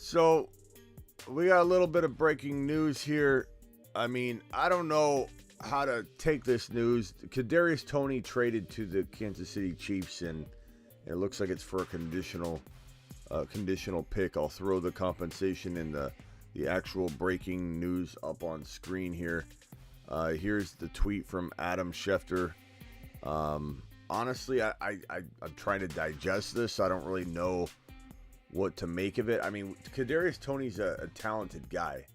So we got a little bit of breaking news here. I mean, I don't know how to take this news. Kadarius Toney traded to the Kansas City Chiefs, and it looks like it's for a conditional pick. I'll throw the compensation and the actual breaking news up on screen here. Here's the tweet from Adam Schefter. Honestly, I'm trying to digest this. I don't really know what to make of it. I mean, Kadarius Toney's a talented guy,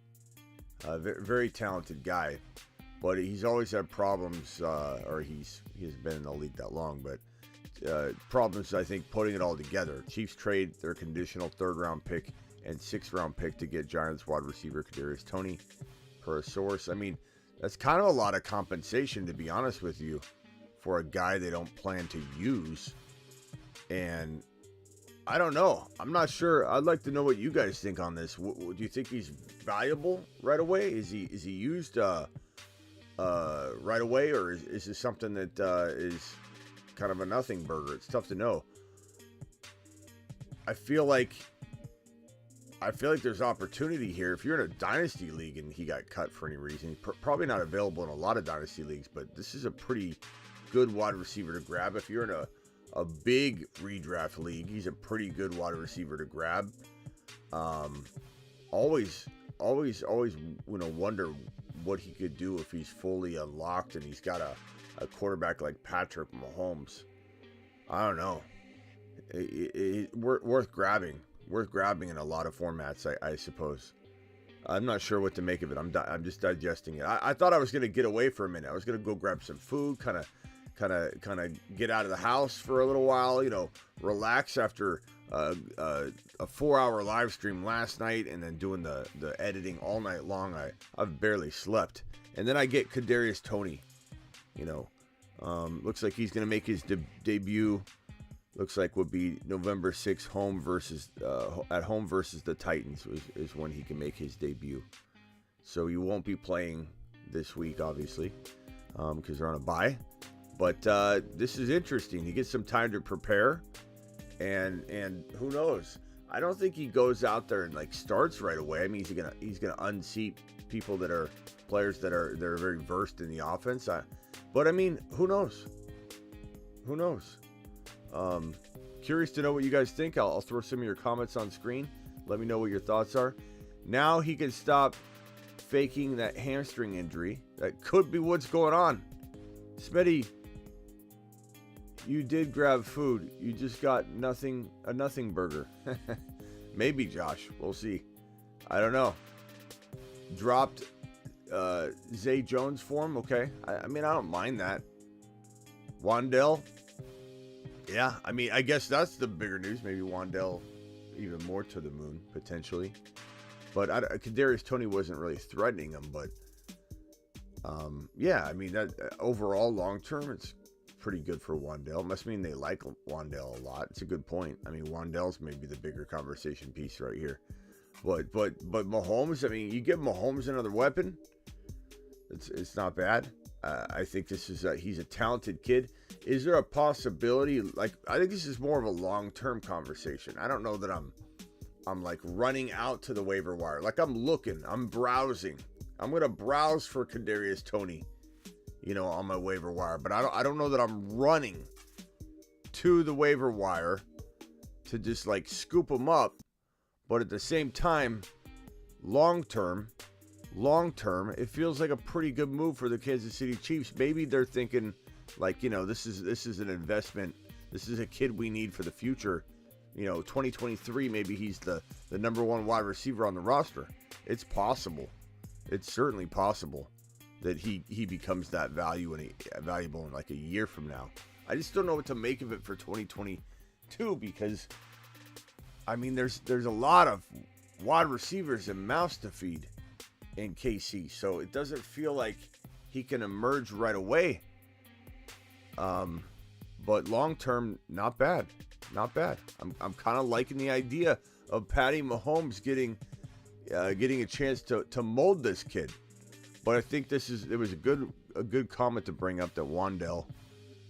very, very talented guy, but he's always had problems, or he hasn't been in the league that long, but problems, I think, putting it all together. Chiefs trade their conditional 3rd round pick and 6th round pick to get Giants wide receiver Kadarius Toney, per a source. I mean, that's kind of a lot of compensation, to be honest with you, for a guy they don't plan to use. And I don't know. I'm not sure. I'd like to know what you guys think on this. Do you think he's valuable right away? Is he used right away, or is this something that is kind of a nothing burger? It's tough to know. I feel like there's opportunity here. If you're in a dynasty league and he got cut for any reason, he's probably not available in a lot of dynasty leagues, but this is a pretty good wide receiver to grab. If you're in a big redraft league, he's a pretty good wide receiver to grab. Always wonder what he could do if he's fully unlocked and he's got a quarterback like Patrick Mahomes. I don't know. Worth grabbing in a lot of formats, I suppose. I'm not sure what to make of it. I'm just digesting it. I thought I was going to get away for a minute. I was going to go grab some food, kind of get out of the house for a little while, relax after a 4-hour live stream last night and then doing the editing all night long. I've barely slept. And then I get Kadarius Toney, looks like he's going to make his debut. Looks like would be November 6th, at home versus the Titans is when he can make his debut. So he won't be playing this week, obviously, because they're on a bye. But this is interesting. He gets some time to prepare, and who knows? I don't think he goes out there and starts right away. I mean, he's gonna unseat people that are players that are very versed in the offense. But I mean, who knows? Who knows? Curious to know what you guys think. I'll throw some of your comments on screen. Let me know what your thoughts are. Now he can stop faking that hamstring injury. That could be what's going on. Smitty, you did grab food. You just got a nothing burger. Maybe, Josh. We'll see. I don't know. Dropped Zay Jones for him. Okay. I mean, I don't mind that. Wandell. Yeah, I mean, I guess that's the bigger news. Maybe Wandell even more to the moon, potentially. But Kadarius Toney wasn't really threatening him. But, yeah, I mean, that overall, long-term, it's pretty good for Wandell. Must mean they like Wandell a lot. It's a good point. I mean, Wandell's maybe the bigger conversation piece right here. But Mahomes, I mean, you give Mahomes another weapon, it's not bad. I think he's a talented kid. Is there a possibility? I think this is more of a long-term conversation. I don't know that I'm running out to the waiver wire. I'm looking, I'm browsing. I'm gonna browse for Kadarius Toney, on my waiver wire. But I don't know that I'm running to the waiver wire to just scoop him up. But at the same time, long term, it feels like a pretty good move for the Kansas City Chiefs. Maybe they're thinking this is an investment. This is a kid we need for the future. 2023, maybe he's the number one wide receiver on the roster. It's possible. It's certainly possible that he becomes that valuable in a year from now. I just don't know what to make of it for 2022 because, I mean, there's a lot of wide receivers and mouths to feed in KC, so it doesn't feel like he can emerge right away. But long term, not bad. I'm kind of liking the idea of Patty Mahomes getting a chance to mold this kid. But I think it was a good comment to bring up that Wandell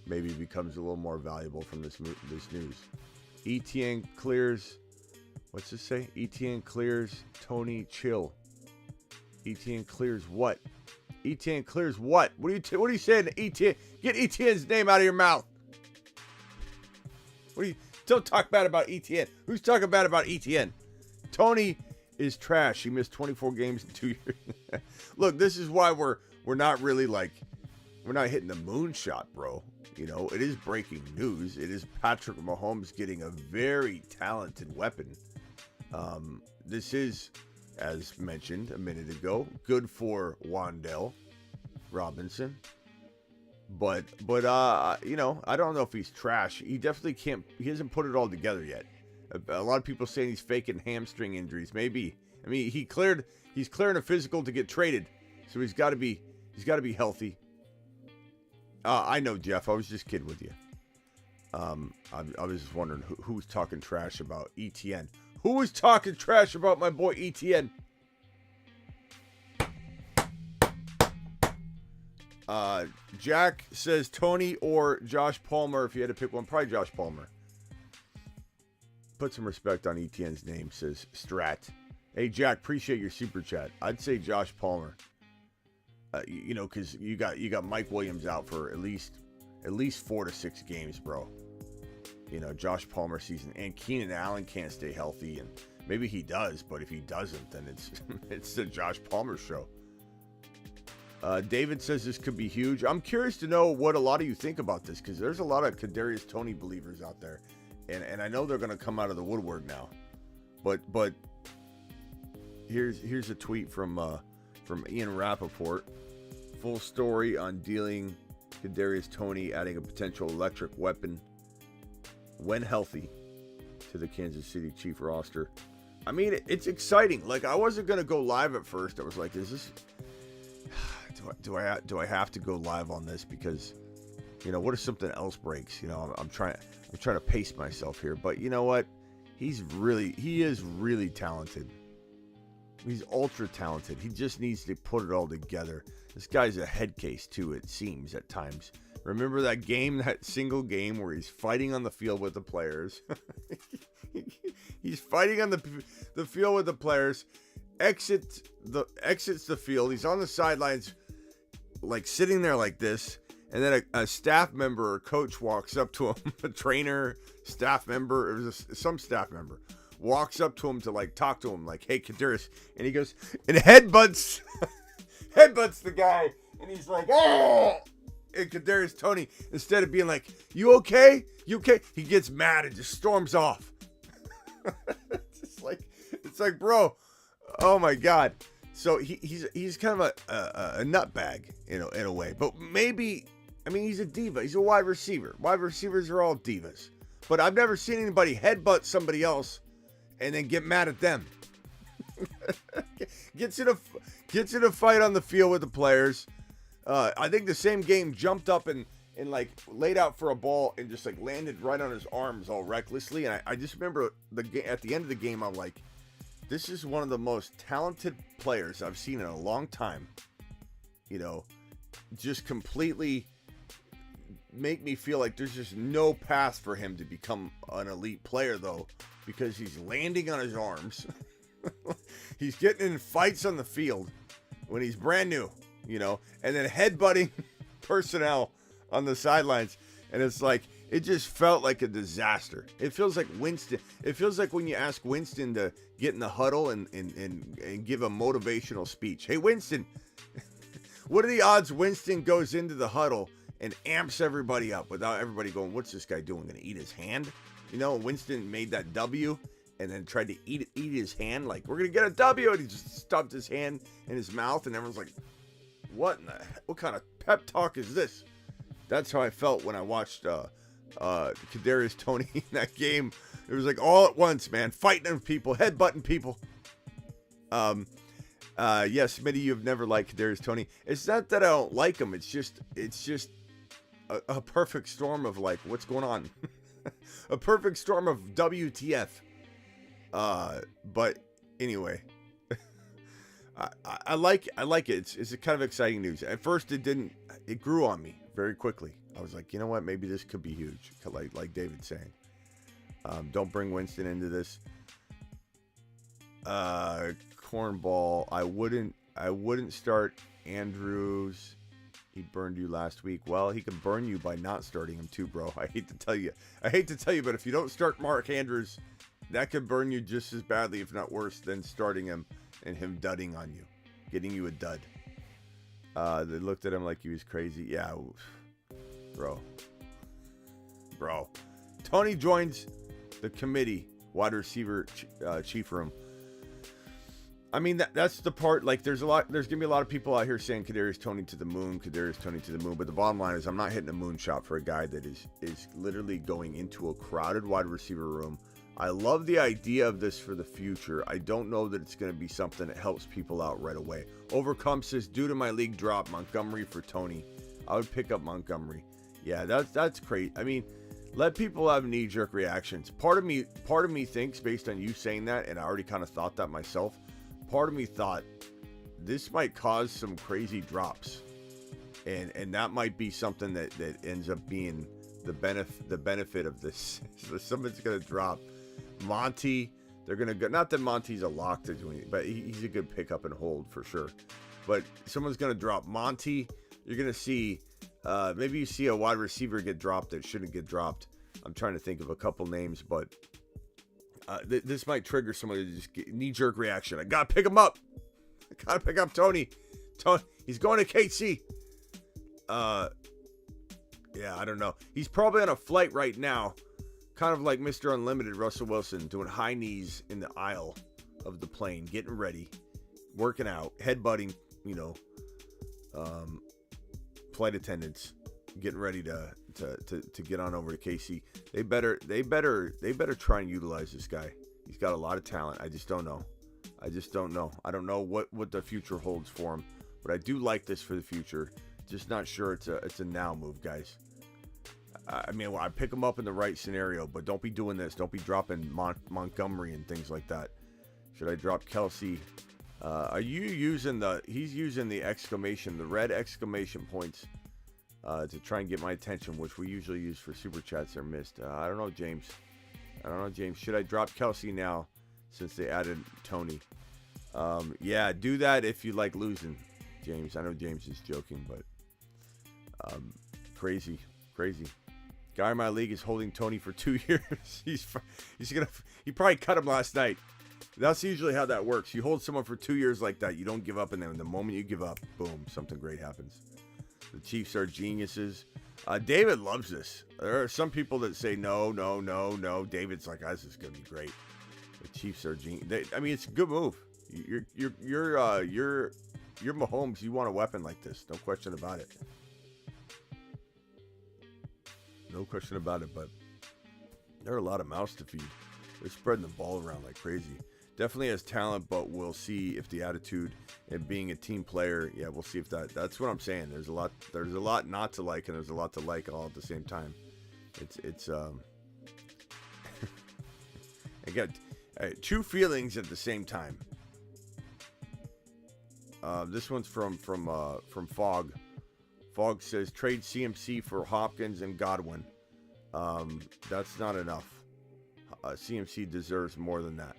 maybe becomes a little more valuable from this news. ETN clears What's this say? ETN clears Toney chill. ETN clears what? ETN clears what? What are you saying? ETN, get ETN's name out of your mouth. Don't talk bad about ETN. Who's talking bad about ETN? Toney is trash. He missed 24 games in 2 years. Look, this is why we're not really like, we're not hitting the moonshot, bro. You know, it is breaking news. It is Patrick Mahomes getting a very talented weapon. This is, as mentioned a minute ago, good for Wan'Dale Robinson. But you know, I don't know if he's trash. He definitely can't. He hasn't put it all together yet. A lot of people saying he's faking hamstring injuries. Maybe. I mean, he's clearing a physical to get traded, so he's got to be healthy. I know, Jeff. I was just kidding with you. I was just wondering who's talking trash about ETN. Who is talking trash about my boy ETN? Jack says Toney or Josh Palmer. If you had to pick one, probably Josh Palmer. Put some respect on ETN's name, says Strat. Hey, Jack, appreciate your super chat. I'd say Josh Palmer. You know, because you got Mike Williams out for at least 4 to 6 games, bro. You know, Josh Palmer season, and Keenan Allen can't stay healthy, and maybe he does, but if he doesn't, then it's the Josh Palmer show. David says this could be huge. I'm curious to know what a lot of you think about this, because there's a lot of Kadarius Toney believers out there, and I know they're going to come out of the woodwork now. But here's a tweet from Ian Rappaport. Full story on dealing Kadarius Toney adding a potential electric weapon when healthy to the Kansas City Chief roster. I mean, it's exciting. Like, I wasn't going to go live at first. I was like, is this... Do I have to go live on this? Because, you know, what if something else breaks? You know, I'm trying to pace myself here. But you know what? He is really talented. He's ultra talented. He just needs to put it all together. This guy's a head case too, it seems at times. Remember that single game where he's fighting on the field with the players? He's fighting on the field with the players. Exits the field. He's on the sidelines, like sitting there like this, and then a staff member or coach walks up to him. A trainer, staff member, it was some staff member walks up to him to like talk to him, like, "Hey, Kadarius," and he goes and headbutts the guy, and he's like, "Oh!" And Kadarius Toney, instead of being like, "You okay? You okay?" he gets mad and just storms off. It's like, bro. Oh my God! So he's kind of a nutbag, you know, in a way. But maybe, I mean, he's a diva. He's a wide receiver. Wide receivers are all divas. But I've never seen anybody headbutt somebody else and then get mad at them. Gets in a fight on the field with the players. I think the same game jumped up and like laid out for a ball and just like landed right on his arms all recklessly. And I just remember at the end of the game, I'm like, this is one of the most talented players I've seen in a long time. You know, just completely make me feel like there's just no path for him to become an elite player, though, because he's landing on his arms. He's getting in fights on the field when he's brand new, you know, and then headbutting personnel on the sidelines. And it's like, it just felt like a disaster. It feels like Winston. It feels like when you ask Winston to get in the huddle and give a motivational speech. Hey, Winston, what are the odds Winston goes into the huddle and amps everybody up without everybody going, what's this guy doing? Going to eat his hand? You know, Winston made that W and then tried to eat his hand. Like, we're going to get a W. And he just stuffed his hand in his mouth. And everyone's like, what kind of pep talk is this? That's how I felt when I watched Kadarius Toney in that game. It was like all at once, man. Fighting people, headbutting people. Yes, many of you have never liked Kadarius Toney. It's not that I don't like him. It's just a perfect storm of like, what's going on? A perfect storm of WTF. But anyway, I like it. It's a kind of exciting news. At first, it grew on me very quickly. I was like, you know what? Maybe this could be huge. Like David's saying. Don't bring Winston into this. Cornball. I wouldn't start Andrews. He burned you last week. Well, he could burn you by not starting him too, bro. I hate to tell you, but if you don't start Mark Andrews, that could burn you just as badly, if not worse, than starting him and him dudding on you, getting you a dud. They looked at him like he was crazy. Yeah, bro. Tony joins the committee, wide receiver chief room. I mean, that's the part, like, there's going to be a lot of people out here saying Kadarius Toney to the moon, but the bottom line is I'm not hitting a moonshot for a guy that is literally going into a crowded wide receiver room. I love the idea of this for the future. I don't know that it's going to be something that helps people out right away. Overcome says, due to my league drop, Montgomery for Toney. I would pick up Montgomery. Yeah, that's great. I mean, let people have knee-jerk reactions. Part of me thinks, based on you saying that, and I already kind of thought that myself, part of me thought this might cause some crazy drops, and that might be something that ends up being the benefit of this. So someone's gonna drop Monty. They're gonna go. Not that Monty's a lock to doing it, but he's a good pickup and hold for sure. But someone's gonna drop Monty. You're gonna see maybe you see a wide receiver get dropped that shouldn't get dropped. I'm trying to think of a couple names, but. This might trigger somebody to just get knee-jerk reaction. I gotta pick him up. I gotta pick up Toney. He's going to KC. Yeah, I don't know. He's probably on a flight right now, kind of like Mr. Unlimited Russell Wilson, doing high knees in the aisle of the plane, getting ready, working out, headbutting, flight attendants, getting ready to get on over to KC. They better try and utilize this guy. He's got a lot of talent. I just don't know. I don't know what the future holds for him, but I do like this for the future. Just not sure it's a now move, guys. I mean, I pick him up in the right scenario, but don't be doing this. Don't be dropping Montgomery and things like that. Should I drop Kelsey? Are you using he's using the red exclamation points to try and get my attention, which we usually use for super chats are missed. I don't know, James. Should I drop Kelsey now since they added Toney? Yeah, do that if you like losing, James. I know James is joking, but crazy. Guy in my league is holding Toney for 2 years. He probably cut him last night. That's usually how that works. You hold someone for 2 years like that, you don't give up, and then the moment you give up, boom, something great happens. The Chiefs are geniuses. David loves this. There are some people that say no. David's like, this is gonna be great. The Chiefs are genius. I mean, it's a good move. You're Mahomes. You want a weapon like this? No question about it. But there are a lot of mouths to feed. They're spreading the ball around like crazy. Definitely has talent, but we'll see if the attitude and being a team player, yeah, we'll see if that's what I'm saying. There's a lot not to like, and there's a lot to like all at the same time. It's I got two feelings at the same time. This one's from Fog. Fog says trade CMC for Hopkins and Godwin. That's not enough. CMC deserves more than that.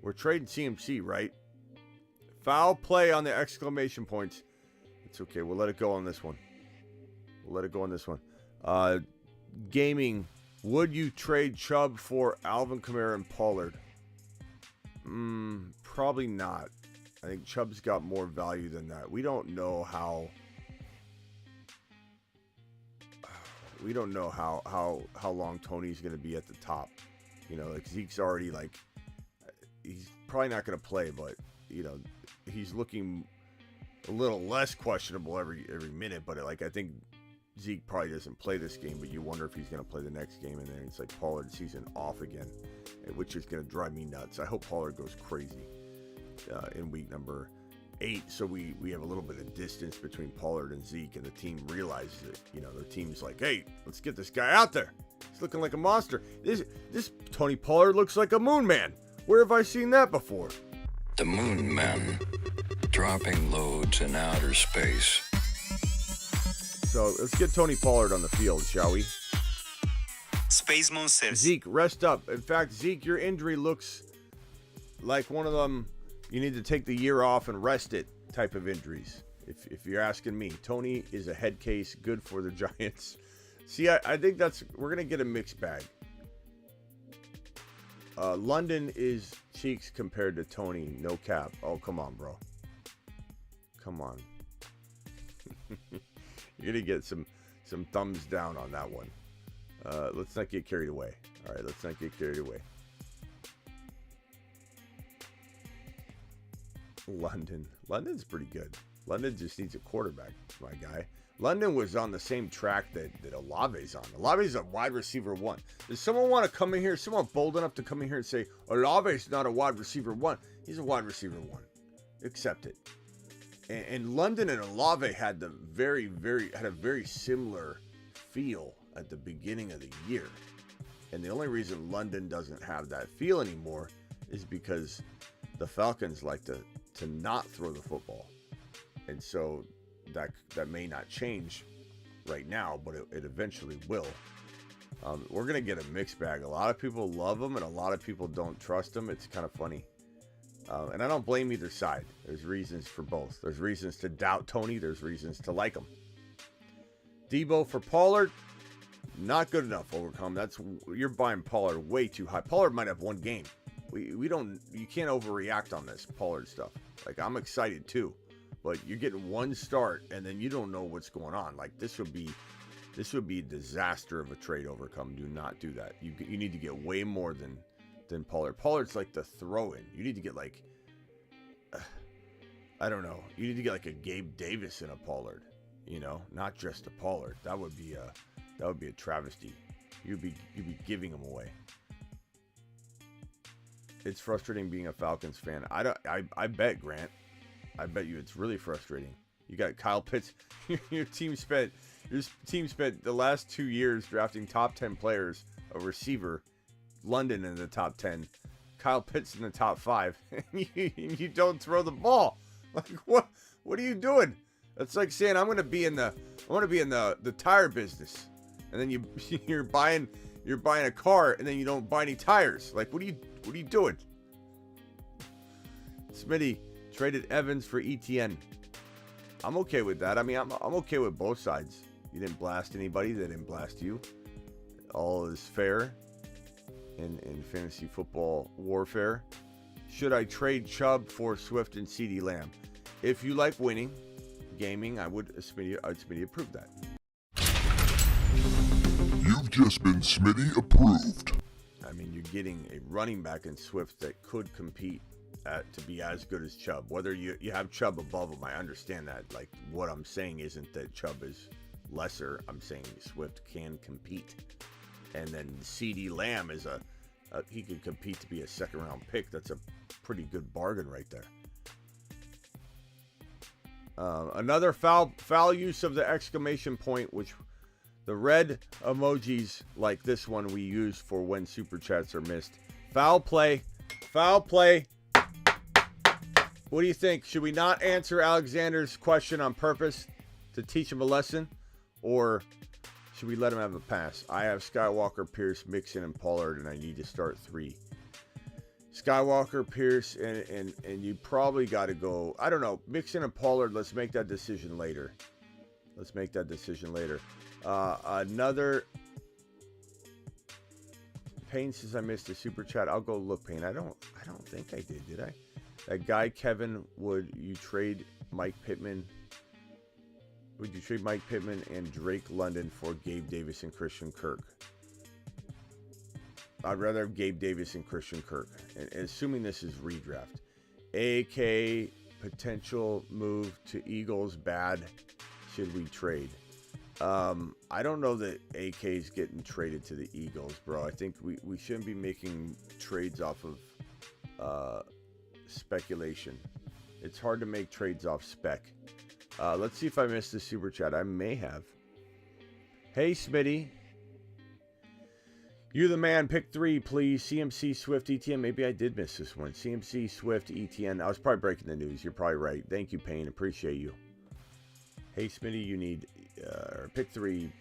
We're trading CMC, right? Foul play on the exclamation points. It's okay. We'll let it go on this one. Gaming. Would you trade Chubb for Alvin Kamara and Pollard? Probably not. I think Chubb's got more value than that. We don't know how long Toney's going to be at the top. Like Zeke's already he's probably not going to play, but he's looking a little less questionable every minute. But I think Zeke probably doesn't play this game, but you wonder if he's going to play the next game, and then it's like Pollard season off again, which is going to drive me nuts. I hope Pollard goes crazy in week number 8, so we have a little bit of distance between Pollard and Zeke, and the team realizes it. The team's like, hey, let's get this guy out there. He's looking like a monster. This Tony Pollard looks like a moon man. Where have I seen that before? The moon men dropping loads in outer space. So let's get Tony Pollard on the field, shall we? Space Moon says, Zeke, rest up. In fact, Zeke, your injury looks like one of them, you need to take the year off and rest it type of injuries. If you're asking me, Toney is a head case, good for the Giants. See, I think we're going to get a mixed bag. London is cheeks compared to Toney, no cap. Oh, come on, bro. Come on. You're going to get some thumbs down on that one. Let's not get carried away. All right, let's not get carried away. London's pretty good. London just needs a quarterback, my guy. London was on the same track that Olave's on. Olave's a wide receiver 1. Does someone want to come in here, someone bold enough to come in here and say, Olave's not a wide receiver 1? He's a wide receiver 1. Accept it. And London and Olave had a very similar feel at the beginning of the year. And the only reason London doesn't have that feel anymore is because the Falcons like to not throw the football. And so that may not change right now, but it eventually will. We're going to get a mixed bag. A lot of people love him, and a lot of people don't trust him. It's kind of funny. And I don't blame either side. There's reasons for both. There's reasons to doubt Toney. There's reasons to like him. Debo for Pollard, not good enough, Overcome. You're buying Pollard way too high. Pollard might have one game. You can't overreact on this Pollard stuff. Like, I'm excited too. But you're getting one start, and then you don't know what's going on. Like, this would be a disaster of a trade, Overcome. Do not do that. You need to get way more than Pollard. Pollard's like the throw-in. You need to get like, I don't know. You need to get like a Gabe Davis in a Pollard. You know, not just a Pollard. That would be a travesty. You'd be giving him away. It's frustrating being a Falcons fan. I bet, Grant. I bet you it's really frustrating. You got Kyle Pitts. Your team spent the last 2 years drafting top 10 players, a receiver, London in the top 10, Kyle Pitts in the top 5, and you don't throw the ball. Like, what are you doing? That's like saying I want to be in the tire business, and then you're buying a car, and then you don't buy any tires. Like, what are you doing? Smitty traded Evans for ETN. I'm okay with that. I mean, I'm okay with both sides. You didn't blast anybody. They didn't blast you. All is fair in fantasy football warfare. Should I trade Chubb for Swift and CeeDee Lamb? If you like winning, gaming, I'd Smitty approve that. You've just been Smitty approved. I mean, you're getting a running back in Swift that could compete to be as good as Chubb. Whether you have Chubb above him, I understand that. Like, what I'm saying isn't that Chubb is lesser. I'm saying Swift can compete. And then CeeDee Lamb is he could compete to be a second round pick. That's a pretty good bargain right there. Another foul use of the exclamation point, which the red emojis like this one we use for when super chats are missed. Foul play. What do you think? Should we not answer Alexander's question on purpose to teach him a lesson? Or should we let him have a pass? I have Skywalker, Pierce, Mixon, and Pollard, and I need to start 3. Skywalker, Pierce, and you probably got to go, I don't know, Mixon and Pollard. Let's make that decision later. Another Payne says I missed a super chat. I'll go look, Payne. I don't think I did I? That guy Kevin, would you trade Mike Pittman and Drake London for Gabe Davis and Christian Kirk? I'd rather have Gabe Davis and Christian Kirk. And assuming this is redraft. AK potential move to Eagles bad. Should we trade? I don't know that AK is getting traded to the Eagles, bro. I think we shouldn't be making trades off of speculation. It's hard to make trades off spec. Let's see if I missed the super chat. I may have. Hey, Smitty. You the man. Pick 3, please. CMC, Swift, ETN. Maybe I did miss this one. CMC, Swift, ETN. I was probably breaking the news. You're probably right. Thank you, Payne. Appreciate you. Hey, Smitty, you need pick 3.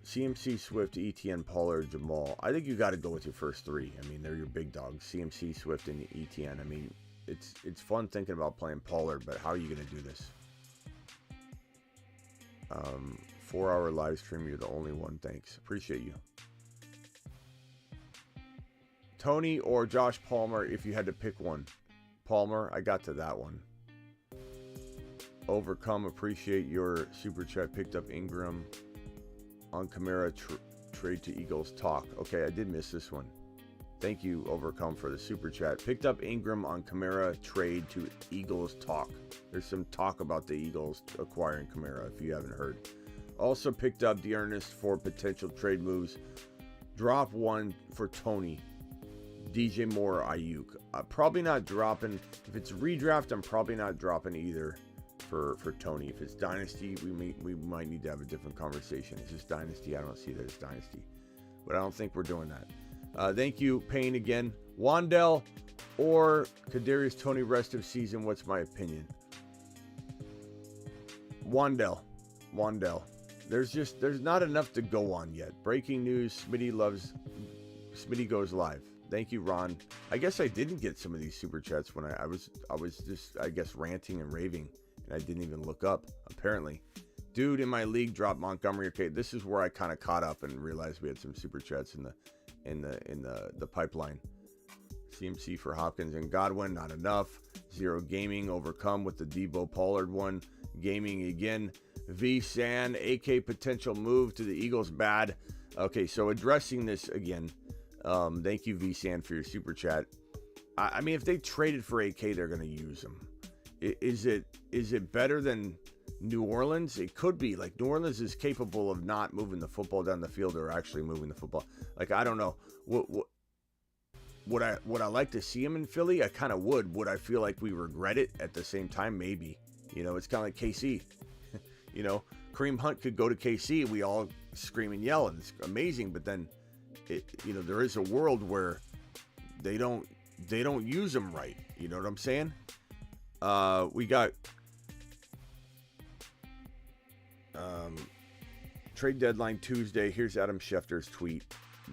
CMC, Swift, ETN, Pollard, Jamal. I think you got to go with your first three. I mean, they're your big dogs. CMC, Swift, and ETN. I mean, it's fun thinking about playing Pollard, but how are you going to do this? 4-hour live stream. You're the only one. Thanks. Appreciate you. Tony or Josh Palmer, if you had to pick one. Palmer, I got to that one. Overcome, appreciate your super chat. Picked up Ingram on Kamara trade to Eagles talk. Okay, I did miss this one. Thank you, Overcome, for the super chat. Picked up Ingram on Kamara trade to Eagles talk. There's some talk about the Eagles acquiring Kamara, if you haven't heard. Also picked up Dearness for potential trade moves. Drop one for Tony. DJ Moore, Ayuk. Probably not dropping. If it's redraft, I'm probably not dropping either for Tony. If it's Dynasty, we might need to have a different conversation. Is this Dynasty? I don't see that as Dynasty. But I don't think we're doing that. Thank you, Payne, again. Wandell or Kadarius Toney rest of season, what's my opinion? Wandell. There's not enough to go on yet. Breaking news, Smitty goes live. Thank you, Ron. I guess I didn't get some of these super chats when I was just, I guess, ranting and raving, and I didn't even look up, apparently. Dude in my league dropped Montgomery. Okay, this is where I kind of caught up and realized we had some super chats in the pipeline. CMC for Hopkins and Godwin, not enough. Zero Gaming, Overcome with the Debo Pollard one. Gaming again. V San, AK potential move to the Eagles, bad. Okay, so addressing this again. Thank you, V-San, for your super chat. I mean, if they traded for AK, they're going to use him. Is it better than New Orleans? It could be. Like, New Orleans is capable of not moving the football down the field or actually moving the football. Like, I don't know. Would I like to see him in Philly? I kind of would. Would I feel like we regret it at the same time? Maybe. You know, it's kind of like KC. You know, Kareem Hunt could go to KC. We all scream and yell, and it's amazing. But then, there is a world where they don't use them right. You know what I'm saying? We got trade deadline Tuesday. Here's Adam Schefter's tweet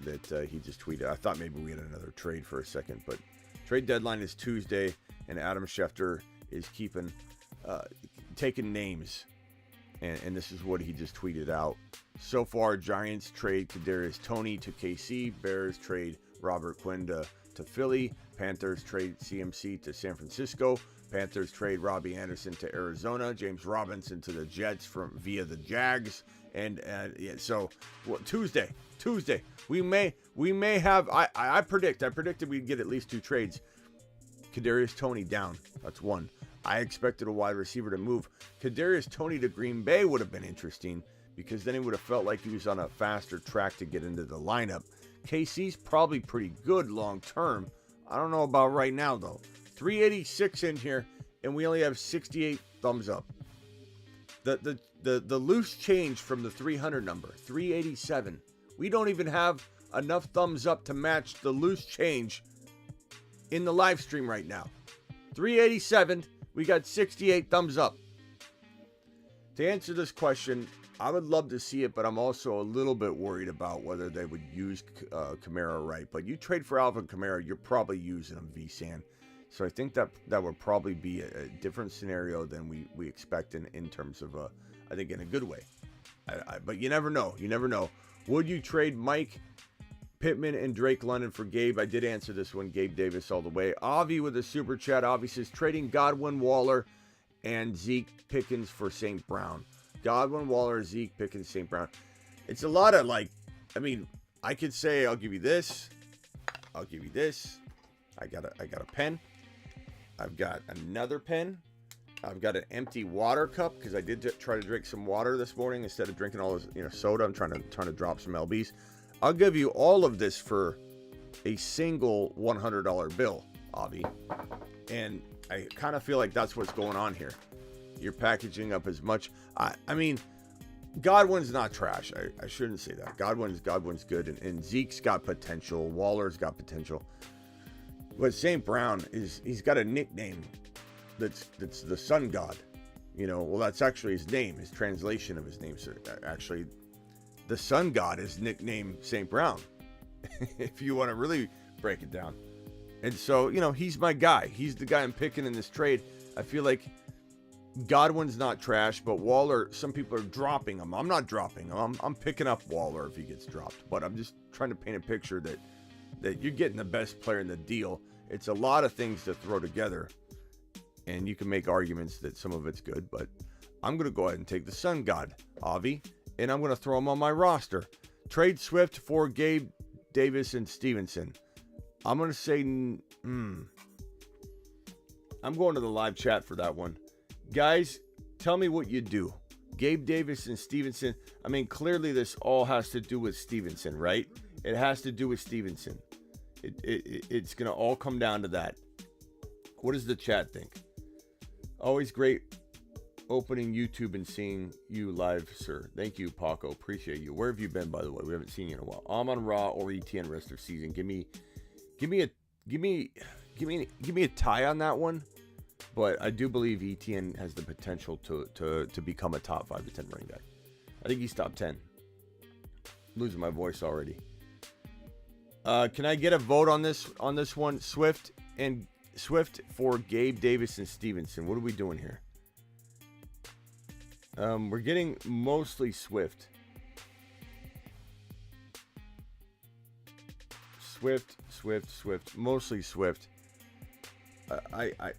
that he just tweeted. I thought maybe we had another trade for a second, but trade deadline is Tuesday, and Adam Schefter is taking names. And this is what he just tweeted out. So far, Giants trade Kadarius Toney to KC. Bears trade Robert Quinn to Philly. Panthers trade CMC to San Francisco. Panthers trade Robbie Anderson to Arizona. James Robinson to the Jets via the Jags. And so Tuesday, we may have. I predicted we'd get at least two trades. Kadarius Toney down. That's one. I expected a wide receiver to move. Kadarius Toney to Green Bay would have been interesting because then he would have felt like he was on a faster track to get into the lineup. KC's probably pretty good long term. I don't know about right now, though. 386 in here, and we only have 68 thumbs up. The loose change from the 300 number, 387. We don't even have enough thumbs up to match the loose change in the live stream right now. 387. We got 68 thumbs up. To answer this question, I would love to see it, but I'm also a little bit worried about whether they would use Kamara right. But you trade for Alvin Kamara, you're probably using him, V-San. So I think that would probably be a different scenario than we expect in terms of, I think, in a good way. But you never know. You never know. Would you trade Mike Pittman and Drake London for Gabe? I did answer this one. Gabe Davis all the way. Avi with a super chat. Avi says trading Godwin, Waller, and Zeke Pickens for St. Brown. Godwin, Waller, Zeke Pickens, St. Brown. It's a lot of I could say I'll give you this. I'll give you this. I got a pen. I've got another pen. I've got an empty water cup because I did try to drink some water this morning instead of drinking all this soda. I'm trying to drop some LBs. I'll give you all of this for a single $100 bill, Avi. And I kind of feel like that's what's going on here. You're packaging up as much. I mean, Godwin's not trash. I shouldn't say that. Godwin's good. And Zeke's got potential. Waller's got potential. But St. Brown he's got a nickname that's the sun god. Well, that's actually his name, his translation of his name. So actually, the sun god is nicknamed St. Brown, if you want to really break it down. And so, he's my guy. He's the guy I'm picking in this trade. I feel like Godwin's not trash, but Waller, some people are dropping him. I'm not dropping him. I'm picking up Waller if he gets dropped. But I'm just trying to paint a picture that you're getting the best player in the deal. It's a lot of things to throw together. And you can make arguments that some of it's good. But I'm going to go ahead and take the sun god, Avi. And I'm going to throw him on my roster. Trade Swift for Gabe Davis and Stevenson. I'm going to say, I'm going to the live chat for that one. Guys, tell me what you do. Gabe Davis and Stevenson. I mean, clearly this all has to do with Stevenson, right? It has to do with Stevenson. It's going to all come down to that. What does the chat think? Always great opening YouTube and seeing you live, sir. Thank you, Paco. Appreciate you. Where have you been, by the way? We haven't seen you in a while. I'm on Raw or ETN rest of season. Give me a tie on that one. But I do believe ETN has the potential to become a top 5 to 10 running back. I think he's top 10. I'm losing my voice already. Can I get a vote on this one? Swift for Gabe Davis and Stevenson. What are we doing here? We're getting mostly Swift. Swift, mostly Swift.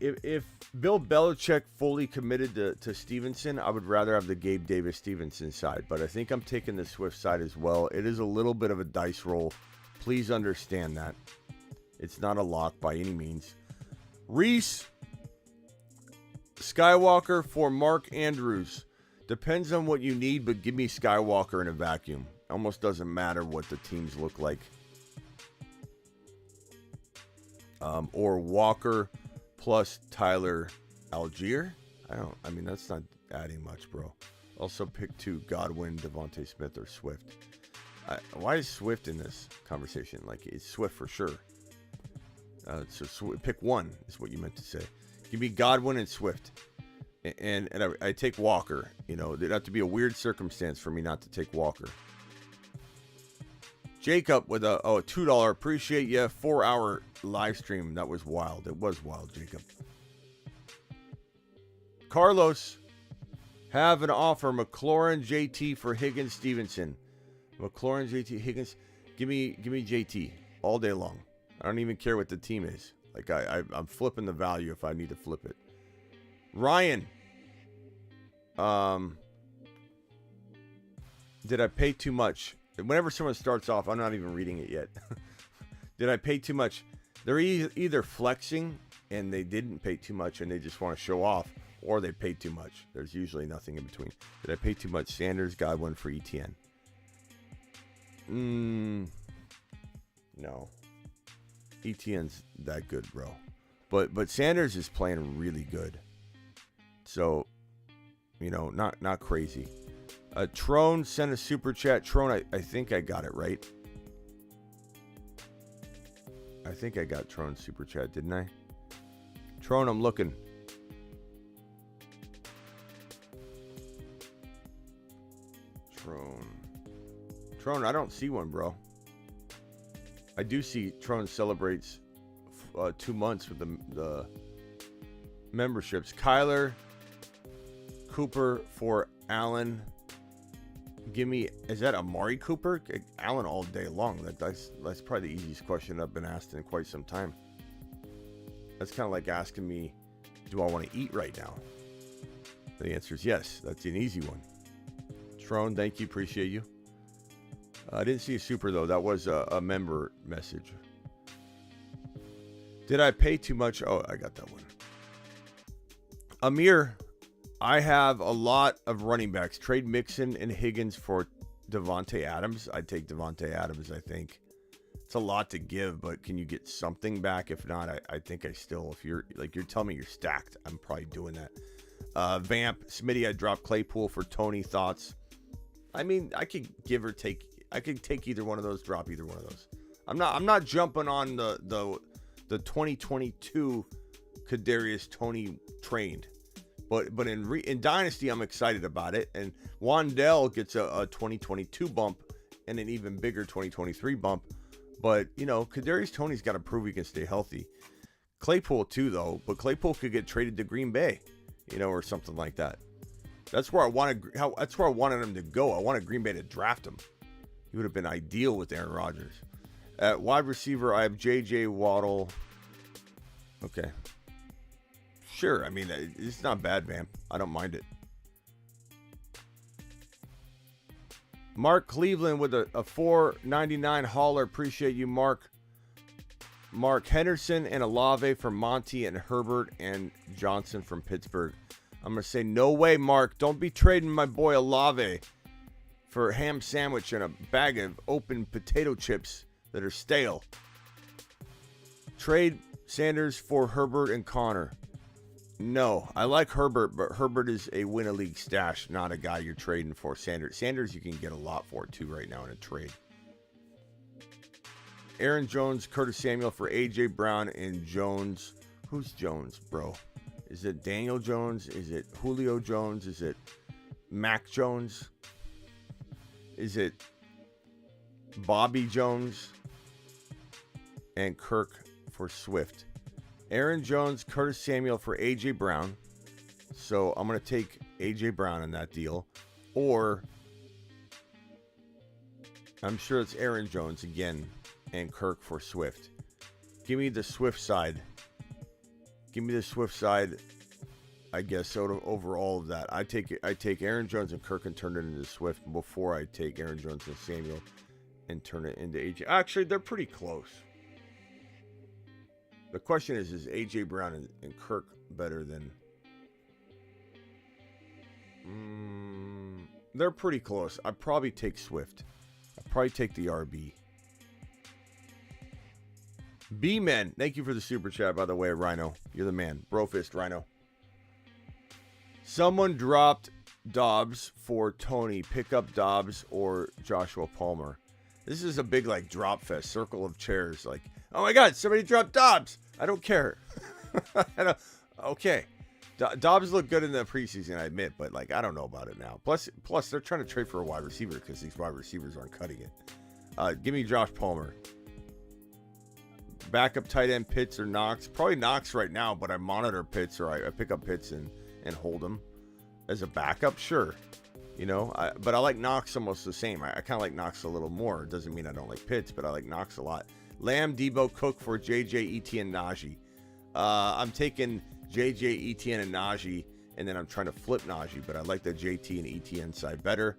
If Bill Belichick fully committed to Stevenson, I would rather have the Gabe Davis Stevenson side, but I think I'm taking the Swift side as well. It is a little bit of a dice roll. Please understand that. It's not a lock by any means. Reese Skywalker for Mark Andrews. Depends on what you need, but give me Skywalker in a vacuum. Almost doesn't matter what the teams look like. Or Walker plus Tyler Algier. I mean, that's not adding much, bro. Also pick 2, Godwin, Devontae Smith, or Swift. Why is Swift in this conversation? Like, it's Swift for sure. So pick 1 is what you meant to say. Give me Godwin and Swift. And I take Walker. There'd have to be a weird circumstance for me not to take Walker. Jacob with a $2. Appreciate you. 4-hour live stream. That was wild. It was wild, Jacob. Carlos, have an offer. McLaurin, JT for Higgins, Stevenson. McLaurin, JT, Higgins. Give me JT all day long. I don't even care what the team is. Like I'm flipping the value if I need to flip it. Ryan. Did I pay too much? Whenever someone starts off, I'm not even reading it yet. Did I pay too much? They're either flexing and they didn't pay too much and they just want to show off, or they paid too much. There's usually nothing in between. Did I pay too much? Sanders, Godwin for ETN. No. ETN's that good, bro. But Sanders is playing really good. So, not crazy. Trone sent a super chat. Trone, I think I got it right. I think I got Trone's super chat, didn't I? Trone, I'm looking. Trone, I don't see one, bro. I do see Trone celebrates 2 months with the memberships. Kyler Cooper for Allen. Is that Amari Cooper? Allen all day long. That's probably the easiest question I've been asked in quite some time. That's kind of like asking me, do I want to eat right now? The answer is yes. That's an easy one. Trone, thank you. Appreciate you. I didn't see a super, though. That was a member message. Did I pay too much? Oh, I got that one. Amir, I have a lot of running backs. Trade Mixon and Higgins for Devontae Adams. I'd take Devontae Adams, I think. It's a lot to give, but can you get something back? If not, I think I still, if you're telling me you're stacked, I'm probably doing that. Vamp, Smitty, I dropped Claypool for Toney. Thoughts? I mean, I could give or take. I could take either one of those, drop either one of those. I'm not jumping on the 2022 Kadarius Toney train. But in Dynasty, I'm excited about it. And Wandell gets a 2022 bump and an even bigger 2023 bump. But, you know, Kadarius Toney's got to prove he can stay healthy. Claypool too, though. But Claypool could get traded to Green Bay, you know, or something like that. That's where I wanted him to go. I wanted Green Bay to draft him. He would have been ideal with Aaron Rodgers. At wide receiver, I have J.J. Waddle. Okay. Sure. I mean, it's not bad, man. I don't mind it. Mark Cleveland with a $4.99 hauler. Appreciate you, Mark. Mark Henderson and Olave from Monty and Herbert and Johnson from Pittsburgh. I'm going to say no way, Mark. Don't be trading my boy Olave for a ham sandwich and a bag of open potato chips that are stale. Trade Sanders for Herbert and Connor. No, I like Herbert, but Herbert is a win-a-league stash, not a guy you're trading for. Sanders you can get a lot for, too, right now in a trade. Aaron Jones, Curtis Samuel for A.J. Brown and Jones. Who's Jones, bro? Is it Daniel Jones? Is it Julio Jones? Is it Mac Jones? Is it Bobby Jones? And Kirk for Swift. Aaron Jones, Curtis Samuel for A.J. Brown. So I'm going to take A.J. Brown in that deal. Or I'm sure it's Aaron Jones again and Kirk for Swift. Give me the Swift side. Give me the Swift side, I guess, so over all of that. I take Aaron Jones and Kirk and turn it into Swift before I take Aaron Jones and Samuel and turn it into A.J. Actually, they're pretty close. The question is A.J. Brown and Kirk better than... they're pretty close. I'd probably take Swift. I'd probably take the RB. B-Men, thank you for the super chat, by the way, Rhino. You're the man. Brofist, Rhino. Someone dropped Dobbs for Toney. Pick up Dobbs or Joshua Palmer. This is a big, like, drop fest. Circle of chairs. Like, oh my God, somebody dropped Dobbs. I don't care. Okay. Dobbs looked good in the preseason, I admit, but, like, I don't know about it now. Plus, they're trying to trade for a wide receiver because these wide receivers aren't cutting it. Give me Josh Palmer. Backup tight end Pitts or Knox. Probably Knox right now, but I monitor Pitts or I pick up Pitts and hold him as a backup. Sure. You know, but I like Knox almost the same. I kind of like Knox a little more. It doesn't mean I don't like Pitts, but I like Knox a lot. Lamb, Debo, Cook for JJ, Etienne, Najee. I'm taking JJ, Etienne, and Najee, and then I'm trying to flip Najee, but I like the JT and Etienne side better.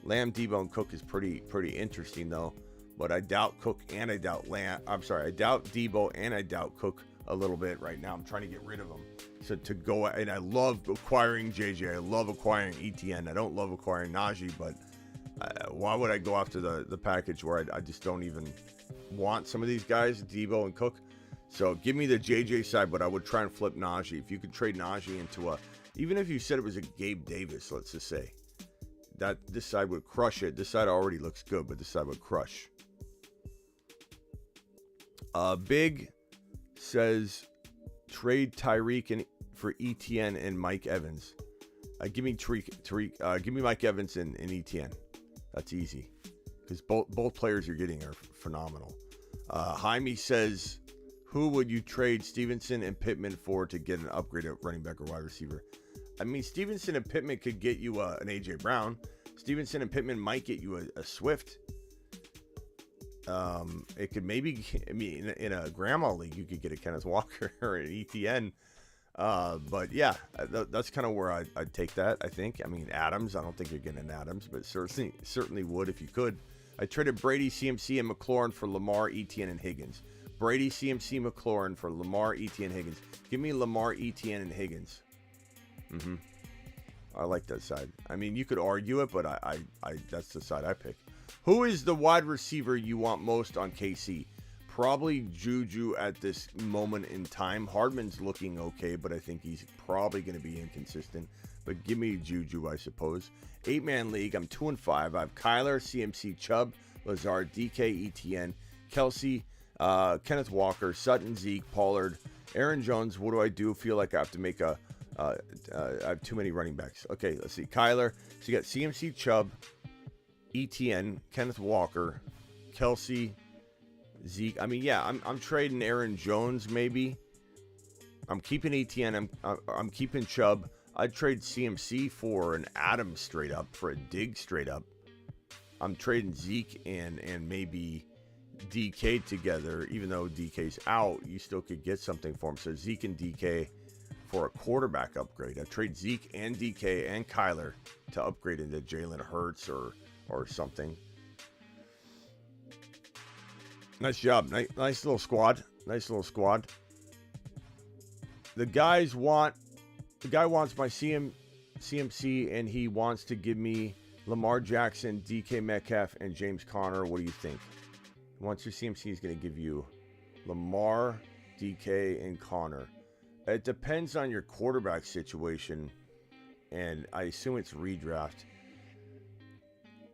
Lamb, Debo, and Cook is pretty interesting, though. But I doubt Cook and I doubt Lamb. I'm sorry, I doubt Debo and I doubt Cook a little bit right now. I'm trying to get rid of them. So to go, and I love acquiring JJ. I love acquiring Etienne. I don't love acquiring Najee, but why would I go after the package where I just don't even want some of these guys, Debo and Cook? So give me the JJ side, but I would try and flip Najee. If you could trade Najee into even if you said it was a Gabe Davis, let's just say, that this side would crush it. This side already looks good, but this side would crush. Big says trade Tyreek for Etienne and Mike Evans. Give me give me Mike Evans and Etienne. That's easy because both players you're getting are phenomenal. Jaime says, who would you trade Stevenson and Pittman for to get an upgrade at running back or wide receiver? I mean, Stevenson and Pittman could get you an A.J. Brown. Stevenson and Pittman might get you a Swift. It could maybe, I mean, in a grandma league, you could get a Kenneth Walker or an ETN. But yeah, that's kind of where I'd take that, I think. I mean, Adams, I don't think you're getting an Adams, but certainly would if you could. I traded Brady, CMC, and McLaurin for Lamar, Etienne, and Higgins. Brady, CMC, McLaurin for Lamar, Etienne, Higgins. Give me Lamar, Etienne, and Higgins. I like that side. I mean, you could argue it, but I that's the side I pick. Who is the wide receiver you want most on KC? Probably Juju at this moment in time. Hardman's looking okay, but I think he's probably going to be inconsistent. But give me Juju, I suppose. 8-man league, I'm 2-5. I have Kyler, CMC, Chubb, Lazard, DK, ETN, Kelsey, Kenneth Walker, Sutton, Zeke, Pollard, Aaron Jones. What do I do? Feel like I have to make a I have too many running backs. Okay, let's see. Kyler. So you got CMC, Chubb, ETN, Kenneth Walker, Kelsey, Zeke. I mean, yeah, I'm trading Aaron Jones maybe. I'm keeping ETN. I'm keeping Chubb. I'd trade CMC for an Adams straight up, for a Diggs straight up. I'm trading Zeke and maybe DK together. Even though DK's out, you still could get something for him. So Zeke and DK for a quarterback upgrade. I trade Zeke and DK and Kyler to upgrade into Jalen Hurts or something. Nice job. Nice little squad. Nice little squad. The guy wants my CMC, and he wants to give me Lamar Jackson, DK Metcalf, and James Conner. What do you think? Once your CMC is going to give you Lamar, DK, and Conner. It depends on your quarterback situation, and I assume it's redraft.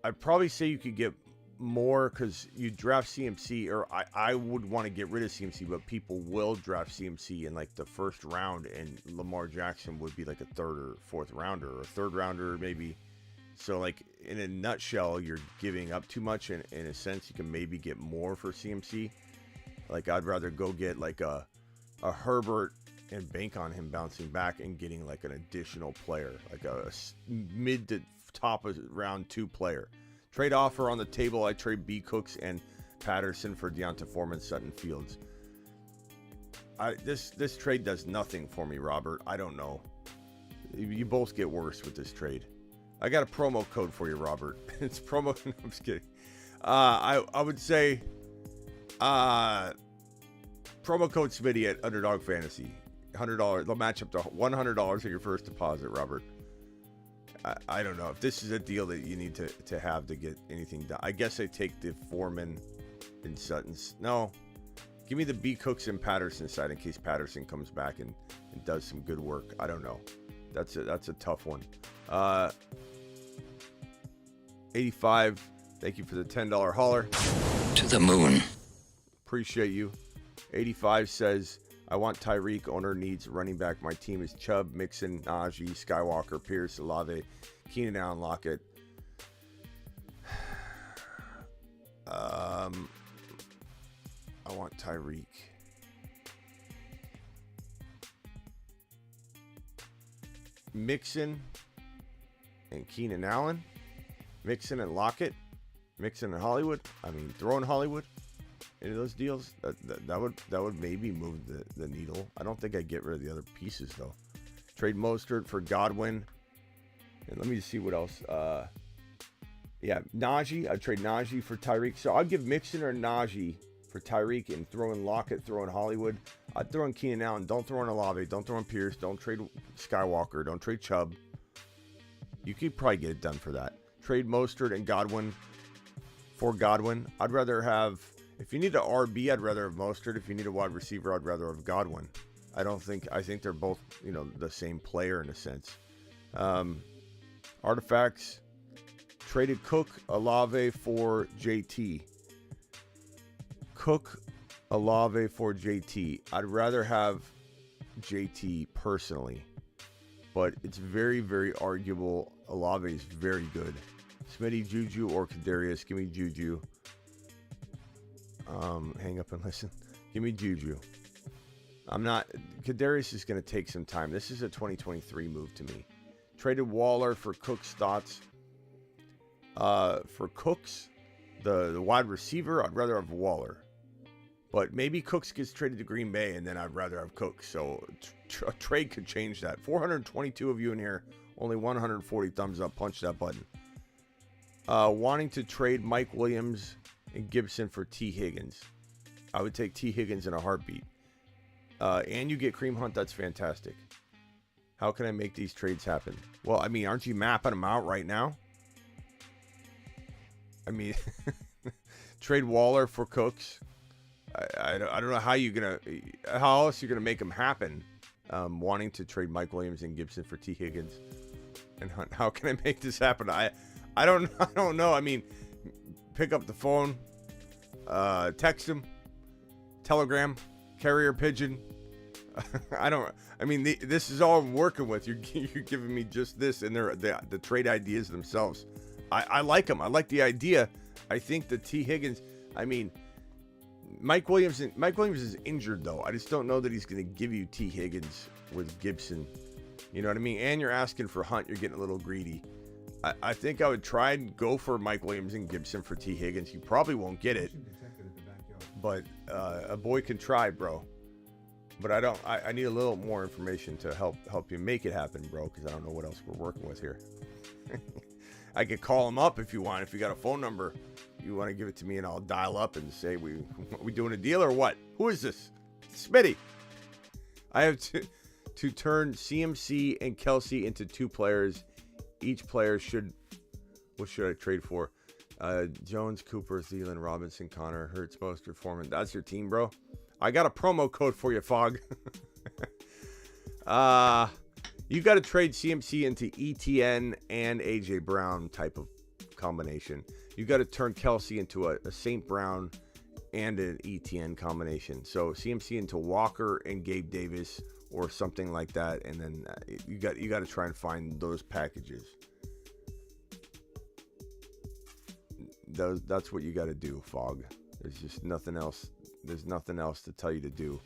I'd probably say you could get more because you draft CMC, or I would want to get rid of CMC, but people will draft CMC in like the first round, and Lamar Jackson would be like a third or fourth rounder, or a third rounder maybe. So like in a nutshell, you're giving up too much. In a sense, you can maybe get more for CMC. Like I'd rather go get like a Herbert and bank on him bouncing back and getting like an additional player, like a mid to top of round 2 player. Trade offer on the table. I trade B. Cooks and Patterson for Deonta Foreman, Sutton Fields. This trade does nothing for me, Robert. I don't know. You both get worse with this trade. I got a promo code for you, Robert. It's promo. No, I'm just kidding. I would say promo code Smitty at Underdog Fantasy. $100. They'll match up to $100 on your first deposit, Robert. I don't know if this is a deal that you need to have to get anything done. I guess I take the Foreman and Sutton's. No, give me the B. Cooks and Patterson side in case Patterson comes back and does some good work. I don't know. That's a tough one. 85. Thank you for the $10 holler. To the moon. Appreciate you. 85 says, I want Tyreek. Owner needs running back. My team is Chubb, Mixon, Najee, Skywalker, Pierce, Olave, Keenan Allen, Lockett. I want Tyreek. Mixon and Keenan Allen. Mixon and Lockett. Mixon and Hollywood. I mean, throwing Hollywood into those deals, that would maybe move the needle. I don't think I'd get rid of the other pieces though. Trade Mostert for Godwin, and let me just see what else. Najee. I'd trade Najee for Tyreek. So I'd give Mixon or Najee for Tyreek and throw in Lockett, throw in Hollywood. I'd throw in Keenan Allen. Don't throw in Olave. Don't throw in Pierce. Don't trade Skywalker. Don't trade Chubb. You could probably get it done for that. Trade Mostert and Godwin for Godwin. I'd rather have, if you need an RB, I'd rather have Mostert. If you need a wide receiver, I'd rather have Godwin. I think they're both, the same player in a sense. Artifacts. Traded Cook, Olave for JT. Cook, Olave for JT. I'd rather have JT personally, but it's very, very arguable. Olave is very good. Smitty, Juju, or Kadarius. Give me Juju. Hang up and listen. Give me Juju. Kadarius is going to take some time. This is a 2023 move to me. Traded Waller for Cook's thoughts. For Cooks, the wide receiver, I'd rather have Waller. But maybe Cooks gets traded to Green Bay, and then I'd rather have Cooks. So a trade could change that. 422 of you in here. Only 140 thumbs up. Punch that button. Wanting to trade Mike Williams and Gibson for T. Higgins. I would take T. Higgins in a heartbeat. And you get Kareem Hunt. That's fantastic. How can I make these trades happen? Well, I mean, aren't you mapping them out right now? I mean, trade Waller for Cooks. I don't know how else you're gonna make them happen. Wanting to trade Mike Williams and Gibson for T. Higgins and Hunt. How can I make this happen? I don't know. I mean, pick up the phone, text him, telegram, carrier pigeon. This is all I'm working with. You're giving me just this, and the trade ideas themselves. I like them. I like the idea. I think the T. Higgins, Mike Williams is injured, though. I just don't know that he's going to give you T. Higgins with Gibson. You know what I mean? And you're asking for Hunt. You're getting a little greedy. I think I would try and go for Mike Williams and Gibson for T. Higgins. You probably won't get it. But a boy can try, bro. But I need a little more information to help you make it happen, bro, because I don't know what else we're working with here. I could call him up if you want. If you got a phone number, you want to give it to me, and I'll dial up and say, we doing a deal or what? Who is this? Smitty. I have to turn CMC and Kelsey into 2 players. Each player what should I trade for? Jones, Cooper, Thielen, Robinson, Connor, Hurts, Mostert, Foreman. That's your team, bro. I got a promo code for you, Fog. You got to trade CMC into ETN and AJ Brown type of combination. You got to turn Kelsey into a St. Brown and an ETN combination. So CMC into Walker and Gabe Davis or something like that, and then you got to try and find those packages. That's what you got to do, Fog. There's just nothing else. There's nothing else to tell you to do.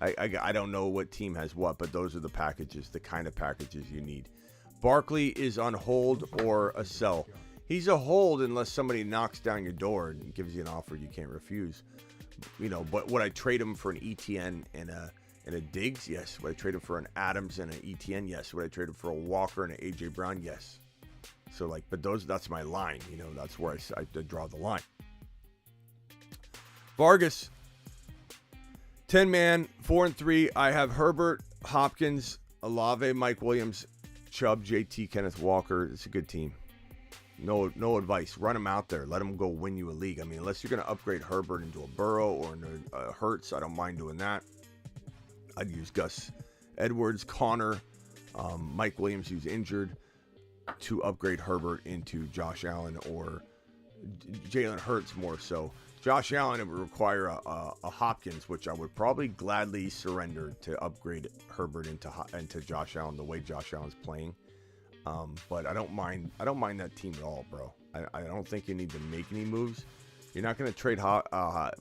I don't know what team has what, but those are the packages, the kind of packages you need. Barkley is on hold or a sell. He's a hold unless somebody knocks down your door and gives you an offer you can't refuse. But would I trade him for an ETN and a Diggs? Yes. Would I trade him for an Adams and an ETN? Yes. Would I trade him for a Walker and an AJ Brown? Yes. So but that's my line. That's where I draw the line. Vargas. 10-man, 4-3. I have Herbert, Hopkins, Olave, Mike Williams, Chubb, JT, Kenneth Walker. It's a good team. No advice. Run them out there. Let them go win you a league. Unless you're going to upgrade Herbert into a Burrow or a Hurts, I don't mind doing that. I'd use Gus Edwards, Connor, Mike Williams, who's injured, to upgrade Herbert into Josh Allen or Jalen Hurts more so. Josh Allen, it would require a Hopkins, which I would probably gladly surrender to upgrade Herbert into Josh Allen the way Josh Allen's playing. But I don't mind that team at all, bro. I don't think you need to make any moves. You're not going to trade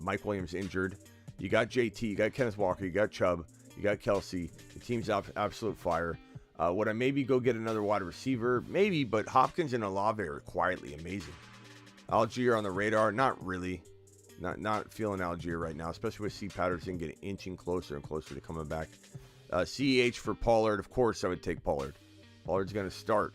Mike Williams injured. You got JT, you got Kenneth Walker, you got Chubb, you got Kelsey. The team's absolute fire. Would I maybe go get another wide receiver? Maybe, but Hopkins and Olave are quietly amazing. Algier on the radar? Not really. Not feeling Algier right now, especially with C. Patterson getting inching closer and closer to coming back. CEH for Pollard. Of course, I would take Pollard. Pollard's going to start.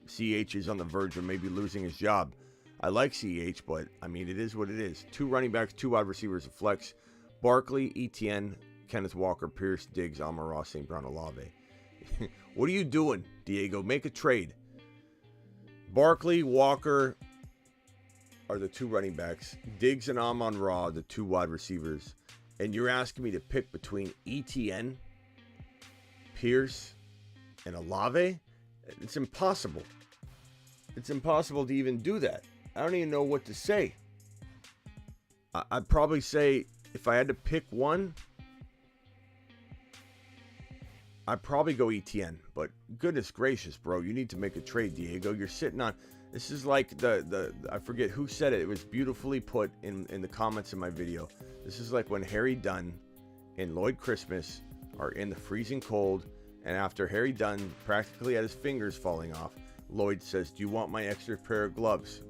CEH is on the verge of maybe losing his job. I like CEH, but, it is what it is. 2 running backs, 2 wide receivers, a flex. Barkley, ETN, Kenneth Walker, Pierce, Diggs, Amon-Ra, St. Brown, Olave. What are you doing, Diego? Make a trade. Barkley, Walker are the 2 running backs. Diggs and Amon-Ra, the 2 wide receivers. And you're asking me to pick between ETN, Pierce, and Olave? It's impossible. It's impossible to even do that. I don't even know what to say. I'd probably say if I had to pick one, I'd probably go ETN. But goodness gracious, bro, you need to make a trade, Diego. You're sitting on... This is like I forget who said it. It was beautifully put in the comments in my video. This is like when Harry Dunn and Lloyd Christmas are in the freezing cold, and after Harry Dunn practically had his fingers falling off, Lloyd says, "Do you want my extra pair of gloves?"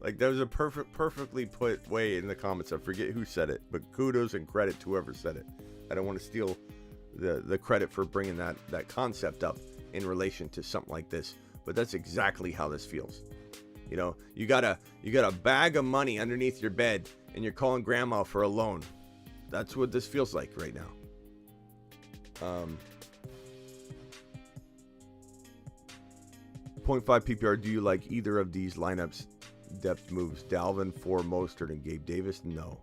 Like, that was a perfectly put way in the comments. I forget who said it, but kudos and credit to whoever said it. I don't want to steal the credit for bringing that concept up in relation to something like this. But that's exactly how this feels. You got a bag of money underneath your bed and you're calling grandma for a loan. That's what this feels like right now. 0.5 PPR. Do you like either of these lineups depth moves? Dalvin for Mostert and Gabe Davis? No.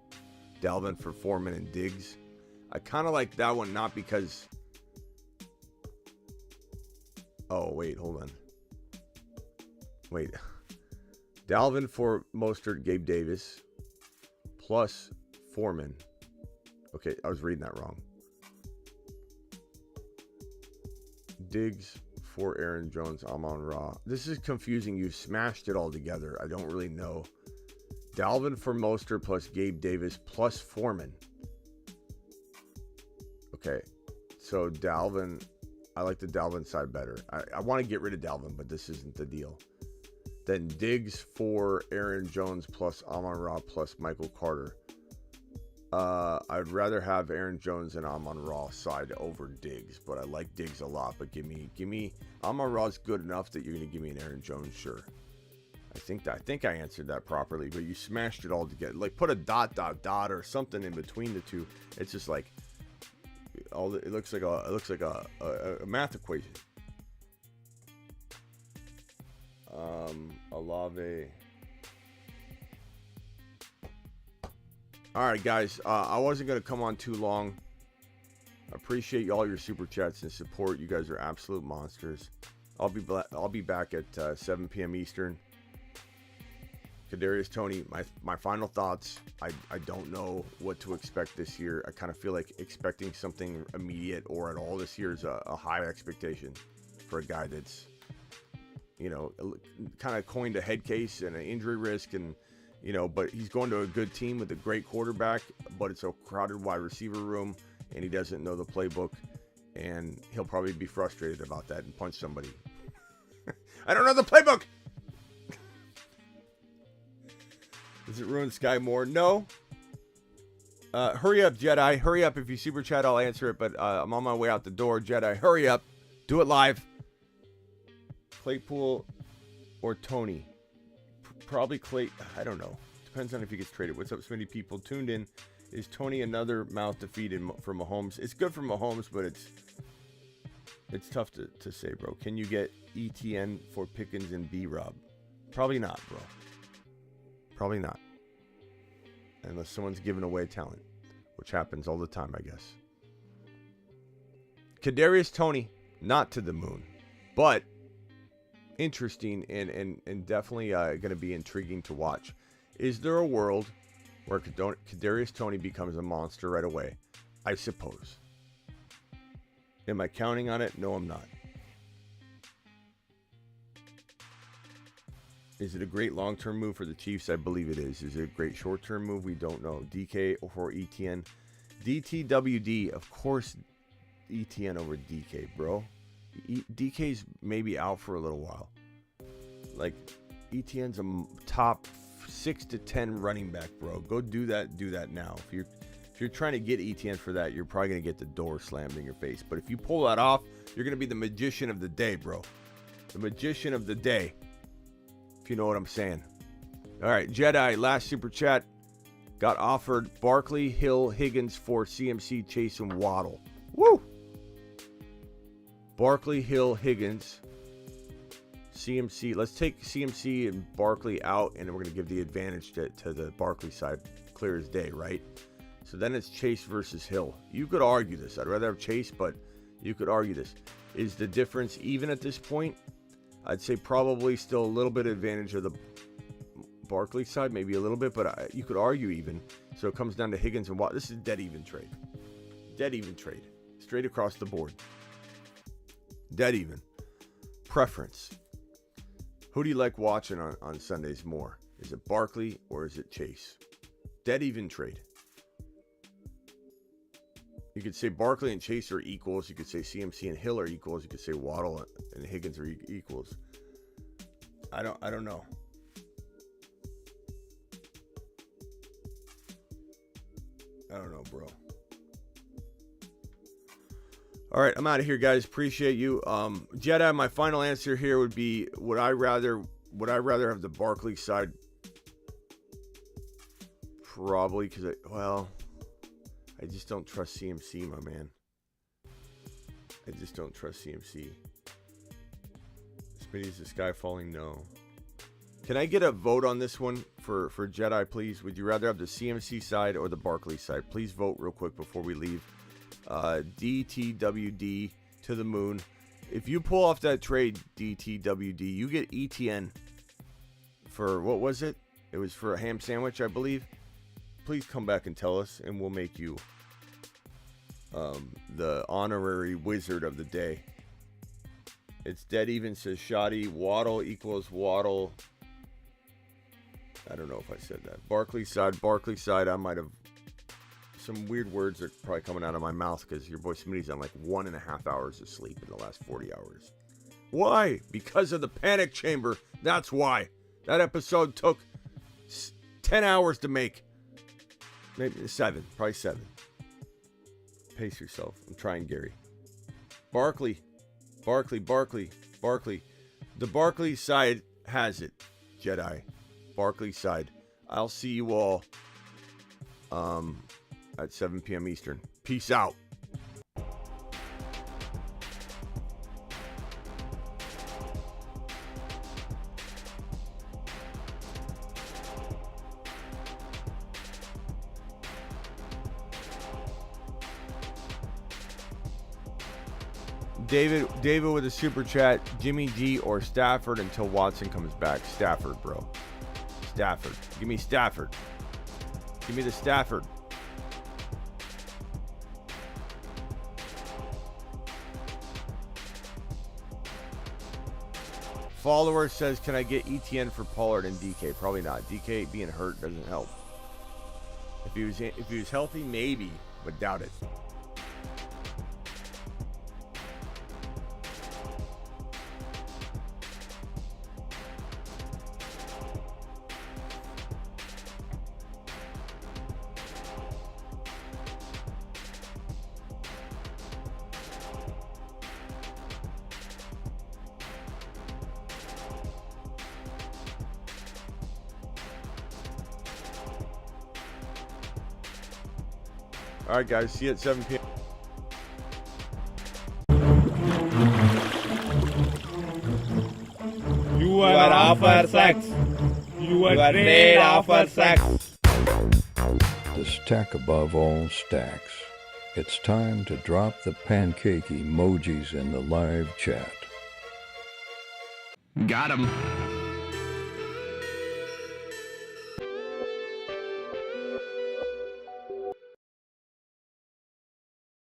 Dalvin for Foreman and Diggs? I kind of like that one, not because... Oh, wait, hold on. Wait. Dalvin for Mostert, Gabe Davis, plus Foreman. Okay, I was reading that wrong. Diggs for Aaron Jones, Amon-Ra. This is confusing. You smashed it all together. I don't really know. Dalvin for Mostert plus Gabe Davis plus Foreman. Okay, so Dalvin, I like the Dalvin side better. I want to get rid of Dalvin, but this isn't the deal. Then Diggs for Aaron Jones plus Amon-Ra plus Michael Carter. I'd rather have Aaron Jones and Amon-Ra side over Diggs, but I like Diggs a lot. But give me Amon-Ra's good enough that you're gonna give me an Aaron Jones, sure. I think I answered that properly, but you smashed it all together. Like put a dot or something in between the two. It's just like it looks like a math equation. Alave. All right, guys. I wasn't gonna come on too long. I appreciate all your super chats and support. You guys are absolute monsters. I'll be back at 7 p.m. Eastern. Kadarius Toney, my final thoughts. I don't know what to expect this year. I kind of feel like expecting something immediate or at all this year is a high expectation for a guy that's, you know, kind of coined a head case and an injury risk, and you know, but he's going to a good team with a great quarterback, but it's a crowded wide receiver room and he doesn't know the playbook, and he'll probably be frustrated about that and punch somebody. I don't know the playbook. Does it ruin Sky more? No. Hurry up, Jedi. Hurry up. If you super chat, I'll answer it, but I'm on my way out the door. Jedi, hurry up. Do it live. Claypool or Toney? Probably Clay. I don't know. Depends on if he gets traded. What's up, so many people tuned in? Is Toney another mouth to feed for Mahomes? It's good for Mahomes, but it's tough to say, bro. Can you get ETN for Pickens and B-Rob? Probably not, bro. Probably not. Unless someone's giving away talent, which happens all the time, I guess. Kadarius Toney, not to the moon, but interesting and definitely going to be intriguing to watch. Is there a world where Kadarius Toney becomes a monster right away? I suppose. Am I counting on it? No, I'm not. Is it a great long-term move for the Chiefs? I believe it is. Is it a great short-term move? We don't know. DK or ETN? DTWD, of course, ETN over DK, bro. DK's maybe out for a little while. Like, ETN's a top 6 to 10 running back, bro. Go do that now. If you're trying to get ETN for that, you're probably going to get the door slammed in your face. But if you pull that off, you're going to be the magician of the day, bro. The magician of the day. If you know what I'm saying. All right, Jedi, last super chat. Got offered Barkley, Hill, Higgins for CMC, Chase, and Waddle. Woo! Barkley, Hill, Higgins, CMC. Let's take CMC and Barkley out, and then we're going to give the advantage to the Barkley side. Clear as day, right? So then it's Chase versus Hill. You could argue this. I'd rather have Chase, but you could argue this. Is the difference even at this point? I'd say probably still a little bit of advantage of the Barkley side, maybe a little bit, but you could argue even. So it comes down to Higgins and Watt. This is dead even trade. Dead even trade. Straight across the board. Dead even. Preference. Who do you like watching on Sundays more? Is it Barkley or is it Chase? Dead even trade. You could say Barkley and Chase are equals. You could say CMC and Hill are equals. You could say Waddle and Higgins are equals. I don't know. I don't know, bro. All right, I'm out of here, guys. Appreciate you. Jedi, my final answer here would be: would I rather have the Barkley side? Probably, because I just don't trust CMC, my man. I just don't trust CMC. Smitty's the sky falling? No. Can I get a vote on this one for Jedi, please? Would you rather have the CMC side or the Barkley side? Please vote real quick before we leave. DTWD to the moon. If you pull off that trade, DTWD, you get ETN for, what was it? It was for a ham sandwich, I believe. Please come back and tell us, and we'll make you the honorary wizard of the day. It's dead even, says Shoddy. Waddle equals Waddle. I don't know if I said that. Barkley side. I might have... Some weird words are probably coming out of my mouth because your boy Smitty's on like 1.5 hours of sleep in the last 40 hours. Why? Because of the panic chamber. That's why. That episode took 10 hours to make. Maybe 7. Probably 7. Pace yourself. I'm trying, Gary. Barkley. The Barkley side has it. Jedi. Barkley side. I'll see you all at 7 p.m. Eastern. Peace out. David with a super chat. Jimmy G or Stafford until Watson comes back. Stafford, bro. Stafford. Give me Stafford. Give me the Stafford. Follower says, can I get ETN for Pollard and DK? Probably not. DK being hurt doesn't help. If he was healthy, maybe, but doubt it. All right, guys. See you at 7 p.m. You are off for sex. You are made off for sex. The stack above all stacks. It's time to drop the pancake emojis in the live chat. Got him.